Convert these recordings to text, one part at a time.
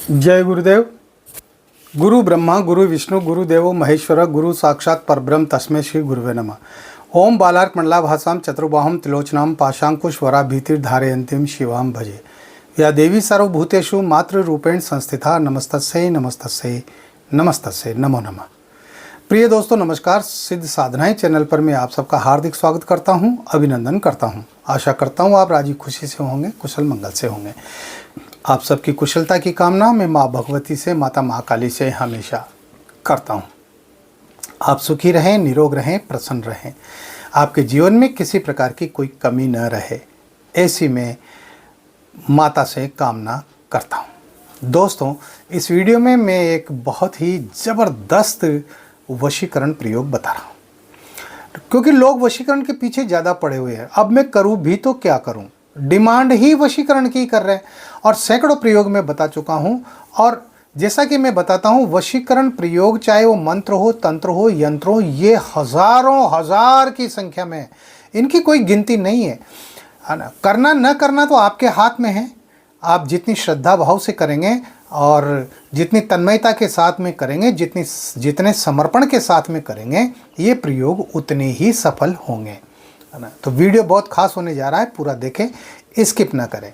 जय गुरुदेव। गुरु ब्रह्मा गुरु विष्णु गुरुदेवो महेश्वर गुरु साक्षात परब्रह्म तस्मै श्री गुरुवे नमः। ओम बालार्क मंडलाभासां चतुर्बाहुं त्रिलोचनां पाशांकुशवरा भीतिर्धारयन्तीं शिवां भजे। या देवी सर्वभूतेषु मातृरूपेण संस्थिता नमस्तस्यै नमस्तस्यै नमस्तस्यै नमो नमः। प्रिय दोस्तों नमस्कार। सिद्ध साधनाएं चैनल पर मैं आप सबका हार्दिक स्वागत करता हूं, अभिनंदन करता हूं। आशा करता हूं आप राजी खुशी से होंगे, कुशल मंगल से होंगे। आप सबकी कुशलता की कामना मैं माँ भगवती से, माता महाकाली से हमेशा करता हूँ। आप सुखी रहें, निरोग रहें, प्रसन्न रहें, आपके जीवन में किसी प्रकार की कोई कमी न रहे, ऐसी मैं माता से कामना करता हूँ। दोस्तों, इस वीडियो में मैं एक बहुत ही ज़बरदस्त वशीकरण प्रयोग बता रहा हूँ, क्योंकि लोग वशीकरण के पीछे ज़्यादा पड़े हुए हैं। अब मैं करूँ भी तो क्या करूँ, डिमांड ही वशीकरण की कर रहे हैं और सैकड़ों प्रयोग में बता चुका हूं। और जैसा कि मैं बताता हूं, वशीकरण प्रयोग चाहे वो मंत्र हो, तंत्र हो, यंत्र हो, ये हजारों हजार की संख्या में, इनकी कोई गिनती नहीं है ना। करना न करना तो आपके हाथ में है। आप जितनी श्रद्धा भाव से करेंगे और जितनी तन्मयता के साथ में करेंगे, जितने समर्पण के साथ में करेंगे, ये प्रयोग उतने ही सफल होंगे, है ना। तो वीडियो बहुत खास होने जा रहा है, पूरा देखें, स्किप ना करें।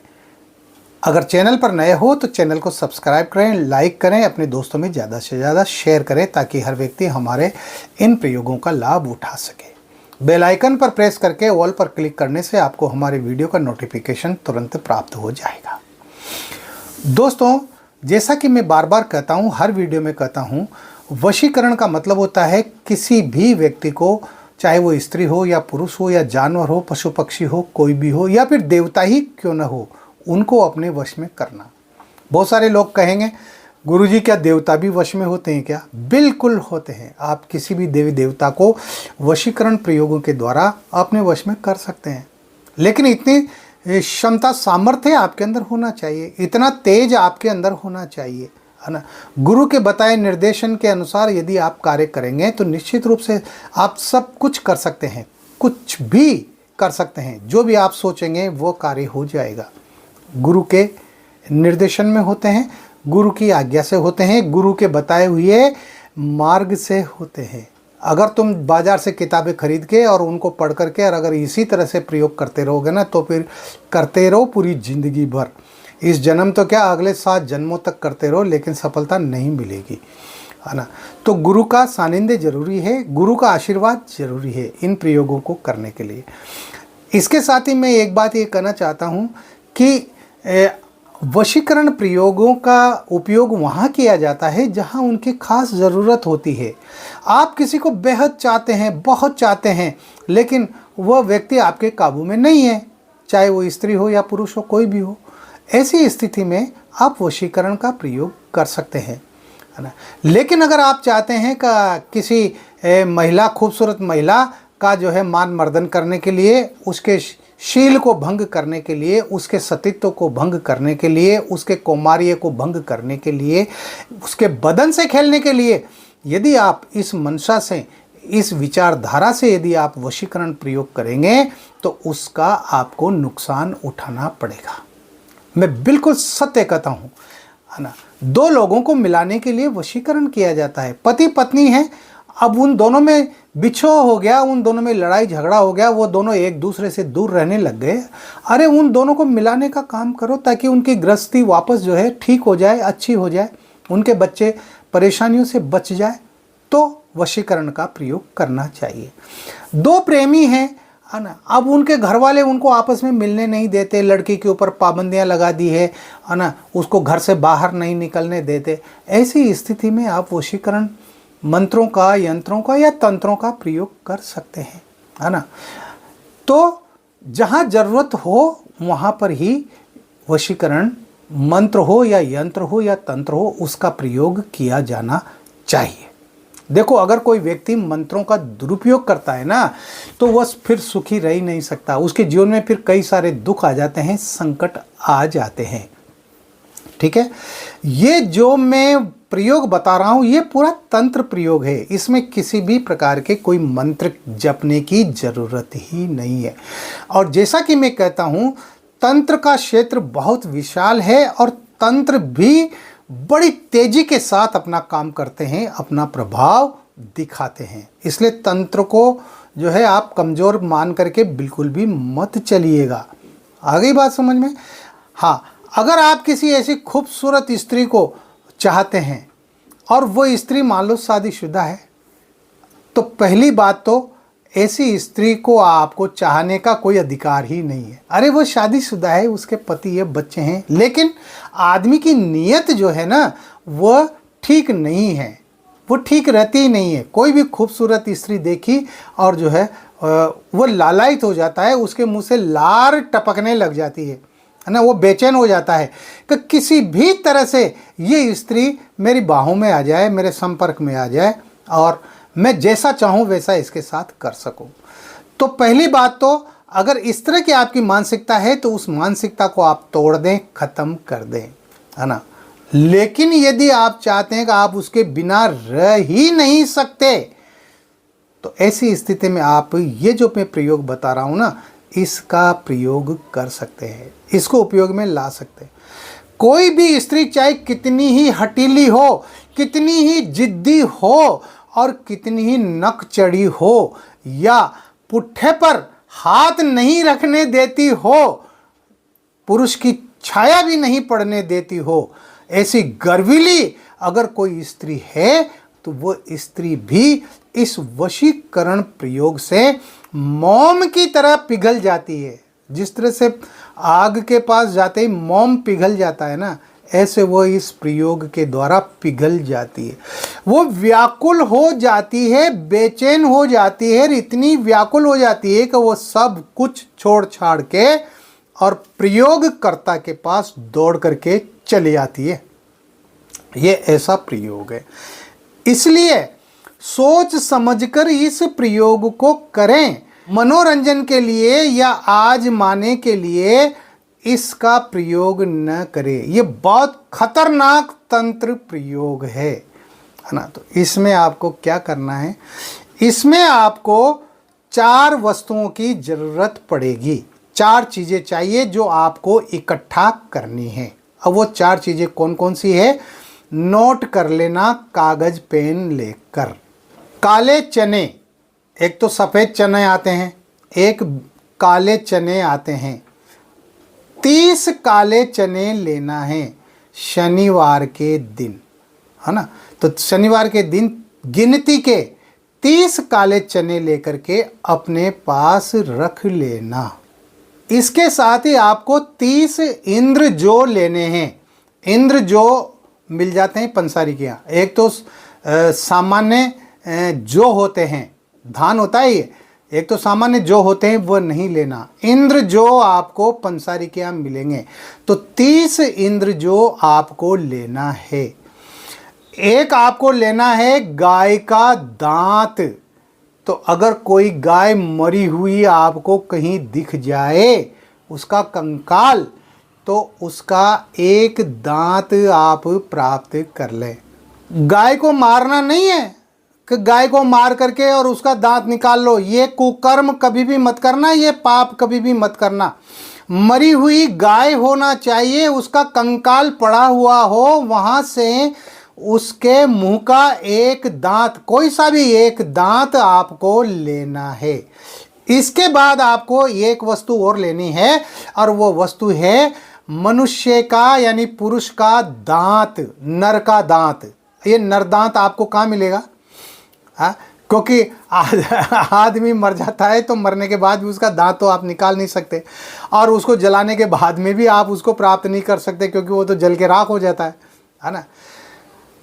अगर चैनल पर नए हो तो चैनल को सब्सक्राइब करें, लाइक करें, अपने दोस्तों में ज़्यादा से ज़्यादा शेयर करें, ताकि हर व्यक्ति हमारे इन प्रयोगों का लाभ उठा सके। बेल आइकन पर प्रेस करके ऑल पर क्लिक करने से आपको हमारे वीडियो का नोटिफिकेशन तुरंत प्राप्त हो जाएगा। दोस्तों, जैसा कि मैं बार बार कहता हूँ, हर वीडियो में कहता हूँ, वशीकरण का मतलब होता है किसी भी व्यक्ति को, चाहे वो स्त्री हो या पुरुष हो या जानवर हो, पशु पक्षी हो, कोई भी हो, या फिर देवता ही क्यों न हो, उनको अपने वश में करना। बहुत सारे लोग कहेंगे, गुरुजी क्या देवता भी वश में होते हैं क्या? बिल्कुल होते हैं। आप किसी भी देवी देवता को वशीकरण प्रयोगों के द्वारा अपने वश में कर सकते हैं, लेकिन इतनी क्षमता, सामर्थ्य आपके अंदर होना चाहिए, इतना तेज आपके अंदर होना चाहिए, है ना। गुरु के बताए निर्देशन के अनुसार यदि आप कार्य करेंगे तो निश्चित रूप से आप सब कुछ कर सकते हैं, कुछ भी कर सकते हैं। जो भी आप सोचेंगे वो कार्य हो जाएगा। गुरु के निर्देशन में होते हैं, गुरु की आज्ञा से होते हैं, गुरु के बताए हुए मार्ग से होते हैं। अगर तुम बाजार से किताबें खरीद के और उनको पढ़ करके और अगर इसी तरह से प्रयोग करते रहोगे ना, तो फिर करते रहो पूरी ज़िंदगी भर। इस जन्म तो क्या, अगले 7 जन्मों तक करते रहो, लेकिन सफलता नहीं मिलेगी, है ना। तो गुरु का सानिध्य जरूरी है, गुरु का आशीर्वाद जरूरी है इन प्रयोगों को करने के लिए। इसके साथ ही मैं एक बात ये कहना चाहता हूँ कि वशीकरण प्रयोगों का उपयोग वहाँ किया जाता है जहाँ उनकी खास ज़रूरत होती है। आप किसी को बेहद चाहते हैं, बहुत चाहते हैं, लेकिन वह व्यक्ति आपके काबू में नहीं है, चाहे वो स्त्री हो या पुरुष हो, कोई भी हो। ऐसी स्थिति में आप वशीकरण का प्रयोग कर सकते हैं, है ना। लेकिन अगर आप चाहते हैं कि किसी महिला, खूबसूरत महिला का जो है मान मर्दन करने के लिए, उसके शील को भंग करने के लिए, उसके सतीत्व को भंग करने के लिए, उसके कौमार्य को भंग करने के लिए, उसके बदन से खेलने के लिए, यदि आप इस मंशा से, इस विचारधारा से यदि आप वशीकरण प्रयोग करेंगे तो उसका आपको नुकसान उठाना पड़ेगा। मैं बिल्कुल सत्य कहता हूँ, है ना। 2 लोगों को मिलाने के लिए वशीकरण किया जाता है। पति पत्नी है, अब उन दोनों में बिछोह हो गया, उन दोनों में लड़ाई झगड़ा हो गया, वो दोनों एक दूसरे से दूर रहने लग गए। अरे उन दोनों को मिलाने का काम करो, ताकि उनकी गृहस्थी वापस जो है ठीक हो जाए, अच्छी हो जाए, उनके बच्चे परेशानियों से बच जाए। तो वशीकरण का प्रयोग करना चाहिए। 2 प्रेमी हैं, है ना, अब उनके घर वाले उनको आपस में मिलने नहीं देते, लड़की के ऊपर पाबंदियां लगा दी है ना, उसको घर से बाहर नहीं निकलने देते। ऐसी स्थिति में आप वशीकरण मंत्रों का, यंत्रों का या तंत्रों का प्रयोग कर सकते हैं, है ना। तो जहाँ ज़रूरत हो वहाँ पर ही वशीकरण मंत्र हो या यंत्र हो या तंत्र हो, उसका प्रयोग किया जाना चाहिए। देखो, अगर कोई व्यक्ति मंत्रों का दुरुपयोग करता है ना, तो वह फिर सुखी रह ही नहीं सकता। उसके जीवन में फिर कई सारे दुख आ जाते हैं, संकट आ जाते हैं। ठीक है, ये जो मैं प्रयोग बता रहा हूँ, ये पूरा तंत्र प्रयोग है। इसमें किसी भी प्रकार के कोई मंत्र जपने की ज़रूरत ही नहीं है। और जैसा कि मैं कहता हूँ, तंत्र का क्षेत्र बहुत विशाल है और तंत्र भी बड़ी तेजी के साथ अपना काम करते हैं, अपना प्रभाव दिखाते हैं। इसलिए तंत्र को जो है आप कमज़ोर मान करके बिल्कुल भी मत चलिएगा। आ गई बात समझ में? हाँ, अगर आप किसी ऐसी खूबसूरत स्त्री को चाहते हैं और वो स्त्री मान लो शादीशुदा है, तो पहली बात तो ऐसी स्त्री को आपको चाहने का कोई अधिकार ही नहीं है। अरे वो शादीशुदा है, उसके पति है, बच्चे हैं, लेकिन आदमी की नीयत जो है ना वो ठीक नहीं है, वो ठीक रहती ही नहीं है। कोई भी खूबसूरत स्त्री देखी और जो है वो लालायित हो जाता है, उसके मुंह से लार टपकने लग जाती है ना, वो बेचैन हो जाता है कि किसी भी तरह से ये स्त्री मेरी बाहों में आ जाए, मेरे संपर्क में आ जाए और मैं जैसा चाहूँ वैसा इसके साथ कर सकूँ। तो पहली बात तो अगर इस तरह की आपकी मानसिकता है तो उस मानसिकता को आप तोड़ दें, ख़त्म कर दें, है ना। लेकिन यदि आप चाहते हैं कि आप उसके बिना रह ही नहीं सकते, तो ऐसी स्थिति में आप ये जो मैं प्रयोग बता रहा हूँ ना, इसका प्रयोग कर सकते हैं, इसको उपयोग में ला सकते हैं। कोई भी स्त्री चाहे कितनी ही हटीली हो, कितनी ही जिद्दी हो और कितनी ही नक चढ़ी हो या पुट्ठे पर हाथ नहीं रखने देती हो, पुरुष की छाया भी नहीं पड़ने देती हो, ऐसी गर्वीली अगर कोई स्त्री है तो वो स्त्री भी इस वशीकरण प्रयोग से मोम की तरह पिघल जाती है। जिस तरह से आग के पास जाते ही मोम पिघल जाता है ना, ऐसे वो इस प्रयोग के द्वारा पिघल जाती है। वो व्याकुल हो जाती है, बेचैन हो जाती है, इतनी व्याकुल हो जाती है कि वो सब कुछ छोड़ छाड़ के और प्रयोगकर्ता के पास दौड़ करके चली आती है। ये ऐसा प्रयोग है। इसलिए सोच समझकर इस प्रयोग को करें। मनोरंजन के लिए या आजमाने के लिए इसका प्रयोग न करें। ये बहुत खतरनाक तंत्र प्रयोग है ना। तो इसमें आपको क्या करना है, इसमें आपको 4 वस्तुओं की ज़रूरत पड़ेगी। 4 चीज़ें चाहिए जो आपको इकट्ठा करनी है। अब वो 4 चीज़ें कौन कौन सी है, नोट कर लेना कागज़ पेन लेकर। काले चने, एक तो सफ़ेद चने आते हैं, एक काले चने आते हैं। 30 काले चने लेना है शनिवार के दिन, है ना। तो शनिवार के दिन गिनती के 30 काले चने लेकर के अपने पास रख लेना। इसके साथ ही आपको 30 इंद्र जौ लेने हैं। इंद्र जौ मिल जाते हैं पंसारी के यहाँ। एक तो सामान्य जौ होते हैं, धान होता है ये, एक तो सामान्य जौ होते हैं, वो नहीं लेना। इंद्र जौ आपको पंसारी के यहाँ मिलेंगे। तो 30 इंद्र जौ आपको लेना है। एक आपको लेना है गाय का दांत। तो अगर कोई गाय मरी हुई आपको कहीं दिख जाए, उसका कंकाल, तो उसका एक दांत आप प्राप्त कर लें। गाय को मारना नहीं है कि गाय को मार करके और उसका दांत निकाल लो। ये कुकर्म कभी भी मत करना, ये पाप कभी भी मत करना। मरी हुई गाय होना चाहिए, उसका कंकाल पड़ा हुआ हो, वहाँ से उसके मुंह का एक दांत, कोई सा भी एक दांत आपको लेना है। इसके बाद आपको एक वस्तु और लेनी है और वो वस्तु है मनुष्य का यानी पुरुष का दांत, नर का दांत। ये नर दांत आपको कहाँ मिलेगा? हाँ, क्योंकि आदमी मर जाता है तो मरने के बाद भी उसका दांत तो आप निकाल नहीं सकते और उसको जलाने के बाद में भी आप उसको प्राप्त नहीं कर सकते, क्योंकि वो तो जल के राख हो जाता है ना।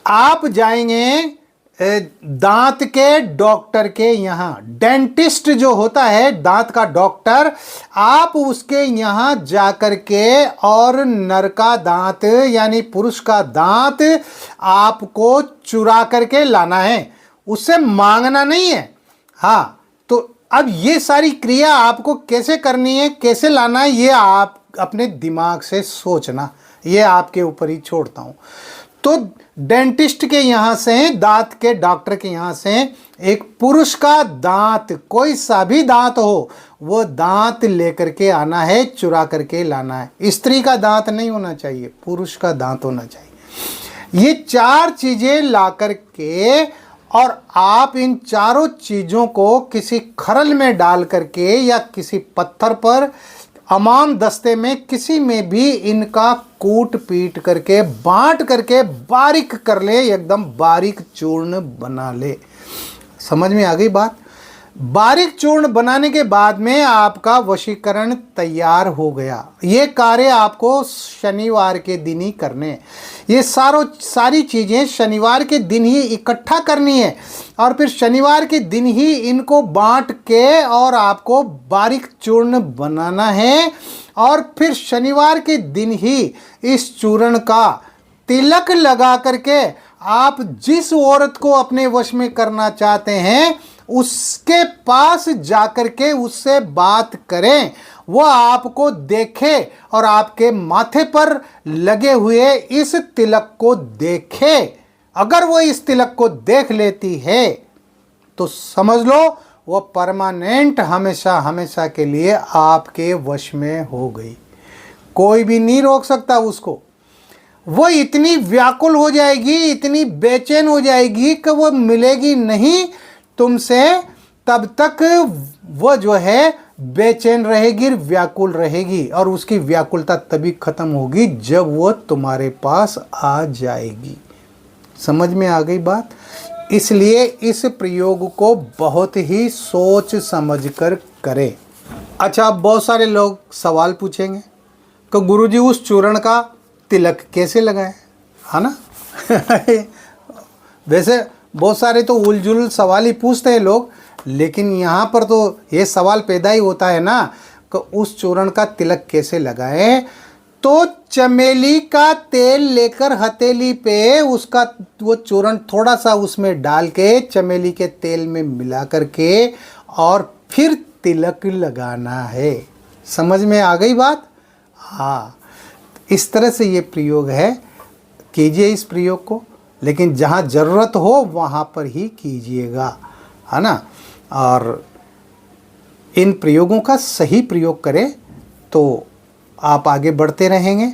आप जाएंगे दांत के डॉक्टर के यहाँ, डेंटिस्ट जो होता है दांत का डॉक्टर, आप उसके यहाँ जाकर के और नर का दांत यानी पुरुष का दांत आपको चुरा करके लाना है, उससे मांगना नहीं है। हाँ, तो अब ये सारी क्रिया आपको कैसे करनी है, कैसे लाना है, ये आप अपने दिमाग से सोचना, ये आपके ऊपर ही छोड़ता हूँ। तो डेंटिस्ट के यहाँ से, दांत के डॉक्टर के यहाँ से एक पुरुष का दांत, कोई सा भी दांत हो, वो दांत लेकर के आना है, चुरा करके लाना है। स्त्री का दांत नहीं होना चाहिए, पुरुष का दांत होना चाहिए। ये 4 चीजें ला करके और आप इन चारों चीजों को किसी खरल में डाल करके या किसी पत्थर पर अमाम दस्ते में किसी में भी इनका कूट पीट करके बांट करके बारीक कर ले, एकदम बारीक चूर्ण बना ले। समझ में आ गई बात? बारीक चूर्ण बनाने के बाद में आपका वशीकरण तैयार हो गया। ये कार्य आपको शनिवार के दिन ही करने, ये सारी चीज़ें शनिवार के दिन ही इकट्ठा करनी है और फिर शनिवार के दिन ही इनको बांट के और आपको बारीक चूर्ण बनाना है और फिर शनिवार के दिन ही इस चूर्ण का तिलक लगा करके आप जिस औरत को अपने वश में करना चाहते हैं उसके पास जाकर के उससे बात करें, वो आपको देखे और आपके माथे पर लगे हुए इस तिलक को देखे। अगर वो इस तिलक को देख लेती है तो समझ लो वो परमानेंट हमेशा हमेशा के लिए आपके वश में हो गई। कोई भी नहीं रोक सकता उसको। वो इतनी व्याकुल हो जाएगी, इतनी बेचैन हो जाएगी कि वो मिलेगी नहीं तुमसे, तब तक वो जो है बेचैन रहेगी, व्याकुल रहेगी और उसकी व्याकुलता तभी खत्म होगी जब वो तुम्हारे पास आ जाएगी। समझ में आ गई बात? इसलिए इस प्रयोग को बहुत ही सोच समझकर करें। अच्छा, बहुत सारे लोग सवाल पूछेंगे कि गुरुजी उस चूर्ण का तिलक कैसे लगाएं, है ना? वैसे बहुत सारे तो उलझुल सवाल ही पूछते हैं लोग, लेकिन यहाँ पर तो ये सवाल पैदा ही होता है ना कि उस चूर्ण का तिलक कैसे लगाएं। तो चमेली का तेल लेकर हथेली पे उसका वो चूर्ण थोड़ा सा उसमें डाल के चमेली के तेल में मिला करके और फिर तिलक लगाना है। समझ में आ गई बात? हाँ, इस तरह से ये प्रयोग है। कीजिए इस प्रयोग को, लेकिन जहाँ ज़रूरत हो वहाँ पर ही कीजिएगा, है ना? और इन प्रयोगों का सही प्रयोग करें तो आप आगे बढ़ते रहेंगे,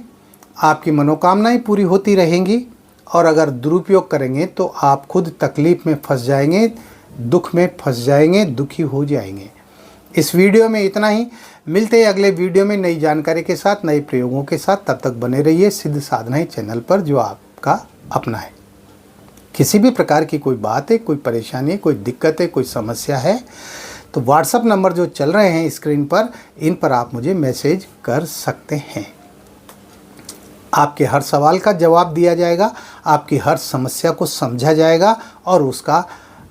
आपकी मनोकामनाएं पूरी होती रहेंगी। और अगर दुरुपयोग करेंगे तो आप खुद तकलीफ़ में फंस जाएंगे, दुख में फंस जाएंगे, दुखी हो जाएंगे। इस वीडियो में इतना ही। मिलते हैं अगले वीडियो में नई जानकारी के साथ, नए प्रयोगों के साथ। तब तक बने रहिए सिद्ध साधना ही चैनल पर, जो आपका अपना है। किसी भी प्रकार की कोई बात है, कोई परेशानी है, कोई दिक्कत है, कोई समस्या है तो व्हाट्सएप नंबर जो चल रहे हैं स्क्रीन पर, इन पर आप मुझे मैसेज कर सकते हैं। आपके हर सवाल का जवाब दिया जाएगा, आपकी हर समस्या को समझा जाएगा और उसका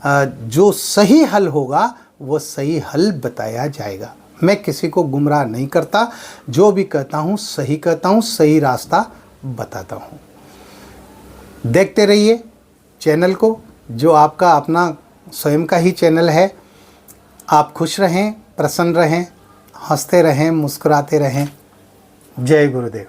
जो सही हल होगा वो सही हल बताया जाएगा। मैं किसी को गुमराह नहीं करता, जो भी कहता हूँ सही कहता हूँ, सही रास्ता बताता हूँ। देखते रहिए चैनल को, जो आपका अपना स्वयं का ही चैनल है। आप खुश रहें, प्रसन्न रहें, हंसते रहें, मुस्कुराते रहें। जय गुरुदेव।